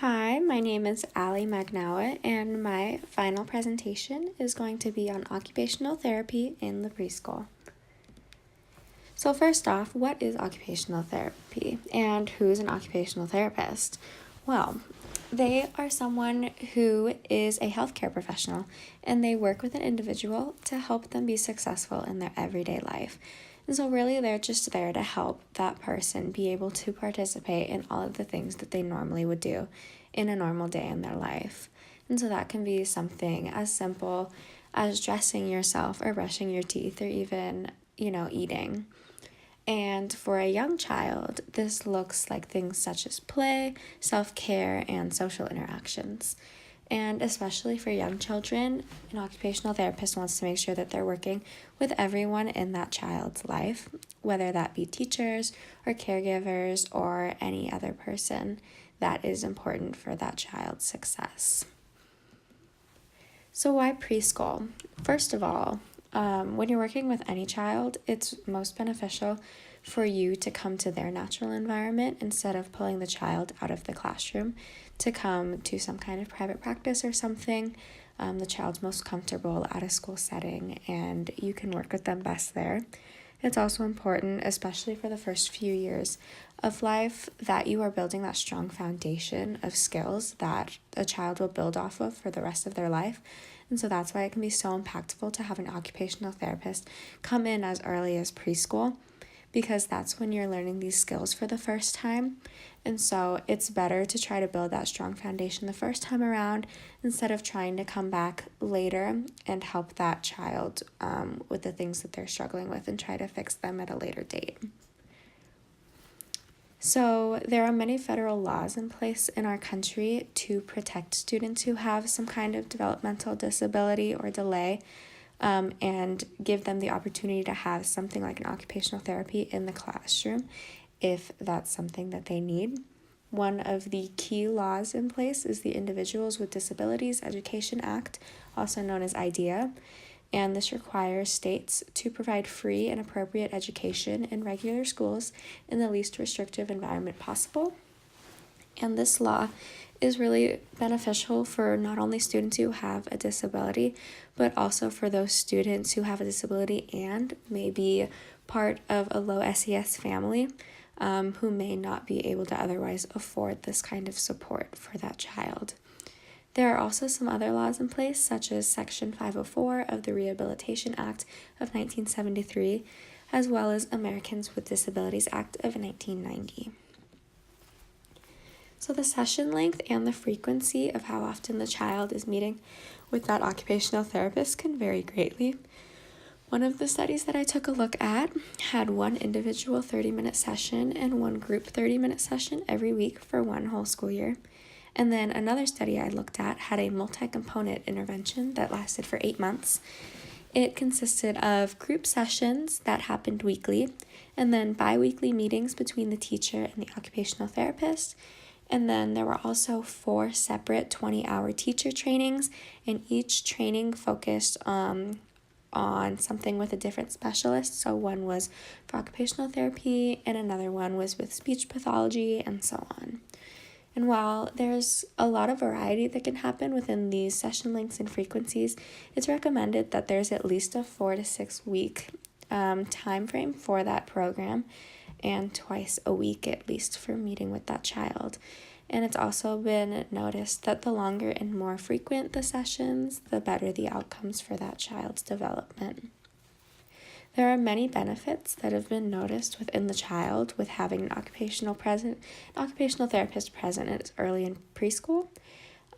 Hi, my name is Allie Magnawa, and my final presentation is going to be on occupational therapy in the preschool. So first off, what is occupational therapy and who's an occupational therapist? Well, they are someone who is a healthcare professional and they work with an individual to help them be successful in their everyday life. And so really they're just there to help that person be able to participate in all of the things that they normally would do in a normal day in their life. And so that can be something as simple as dressing yourself or brushing your teeth or even, eating. And for a young child, this looks like things such as play, self-care, and social interactions. And especially for young children, an occupational therapist wants to make sure that they're working with everyone in that child's life, whether that be teachers or caregivers or any other person that is important for that child's success. So why preschool? First of all, when you're working with any child, it's most beneficial for you to come to their natural environment instead of pulling the child out of the classroom to come to some kind of private practice or something. The child's most comfortable at a school setting, and you can work with them best there. It's also important, especially for the first few years of life, that you are building that strong foundation of skills that a child will build off of for the rest of their life. And so that's why it can be so impactful to have an occupational therapist come in as early as preschool, because that's when you're learning these skills for the first time. And so it's better to try to build that strong foundation the first time around instead of trying to come back later and help that child with the things that they're struggling with and try to fix them at a later date. So there are many federal laws in place in our country to protect students who have some kind of developmental disability or delay, and give them the opportunity to have something like an occupational therapy in the classroom if that's something that they need. One of the key laws in place is the Individuals with Disabilities Education Act, also known as IDEA, and this requires states to provide free and appropriate education in regular schools in the least restrictive environment possible. And this law is really beneficial for not only students who have a disability, but also for those students who have a disability and may be part of a low SES family, who may not be able to otherwise afford this kind of support for that child. There are also some other laws in place, such as Section 504 of the Rehabilitation Act of 1973, as well as Americans with Disabilities Act of 1990. So the session length and the frequency of how often the child is meeting with that occupational therapist can vary greatly. One of the studies that I took a look at had one individual 30-minute session and one group 30-minute session every week for one whole school year. And then another study I looked at had a multi-component intervention that lasted for 8 months. It consisted of group sessions that happened weekly, and then bi-weekly meetings between the teacher and the occupational therapist. And then there were also 4 separate 20-hour teacher trainings, and each training focused on something with a different specialist. So one was for occupational therapy, and another one was with speech pathology, and so on. And while there's a lot of variety that can happen within these session lengths and frequencies, it's recommended that there's at least a 4 to 6 week time frame for that program, and twice a week at least for meeting with that child. And it's also been noticed that the longer and more frequent the sessions, the better the outcomes for that child's development. There are many benefits that have been noticed within the child with having an occupational therapist present as early in preschool.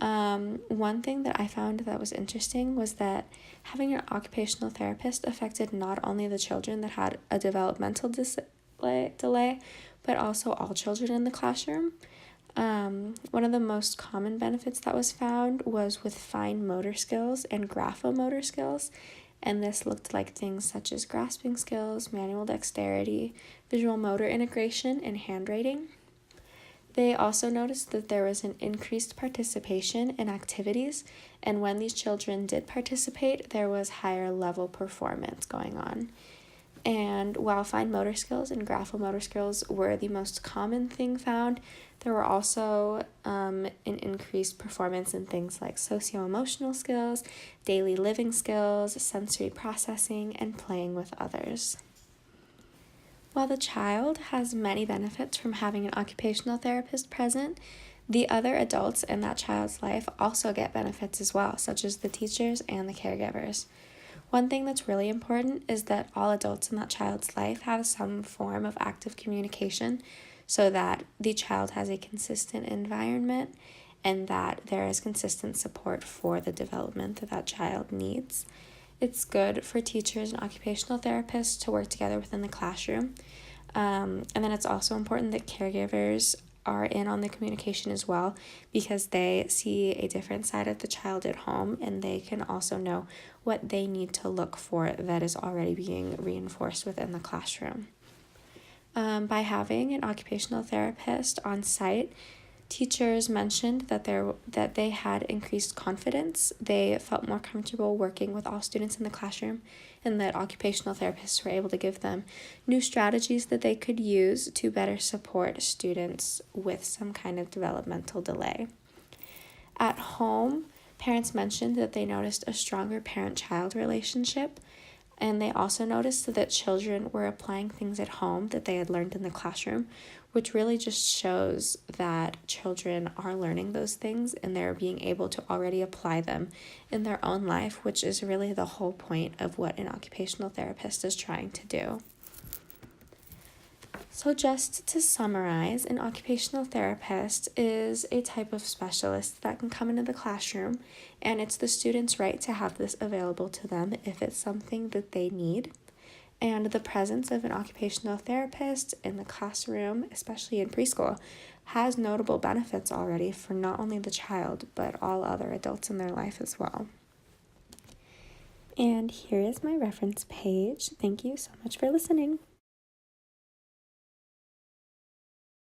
One thing that I found that was interesting was that having an occupational therapist affected not only the children that had a developmental delay, but also all children in the classroom. One of the most common benefits that was found was with fine motor skills and graphomotor skills, and this looked like things such as grasping skills, manual dexterity, visual motor integration, and handwriting. They also noticed that there was an increased participation in activities, and when these children did participate, there was higher level performance going on. And while fine motor skills and graphomotor skills were the most common thing found, there were also an increased performance in things like socio-emotional skills, daily living skills, sensory processing, and playing with others. While the child has many benefits from having an occupational therapist present, the other adults in that child's life also get benefits as well, such as the teachers and the caregivers. One thing that's really important is that all adults in that child's life have some form of active communication so that the child has a consistent environment and that there is consistent support for the development that that child needs. It's good for teachers and occupational therapists to work together within the classroom. And then it's also important that caregivers are in on the communication as well, because they see a different side of the child at home and they can also know what they need to look for that is already being reinforced within the classroom. By having an occupational therapist on site, teachers mentioned that they had increased confidence. They felt more comfortable working with all students in the classroom, and that occupational therapists were able to give them new strategies that they could use to better support students with some kind of developmental delay. At home, parents mentioned that they noticed a stronger parent-child relationship, and they also noticed that children were applying things at home that they had learned in the classroom, which really just shows that children are learning those things and they're being able to already apply them in their own life, which is really the whole point of what an occupational therapist is trying to do. So just to summarize, an occupational therapist is a type of specialist that can come into the classroom, and it's the student's right to have this available to them if it's something that they need. And the presence of an occupational therapist in the classroom, especially in preschool, has notable benefits already for not only the child, but all other adults in their life as well. And here is my reference page. Thank you so much for listening.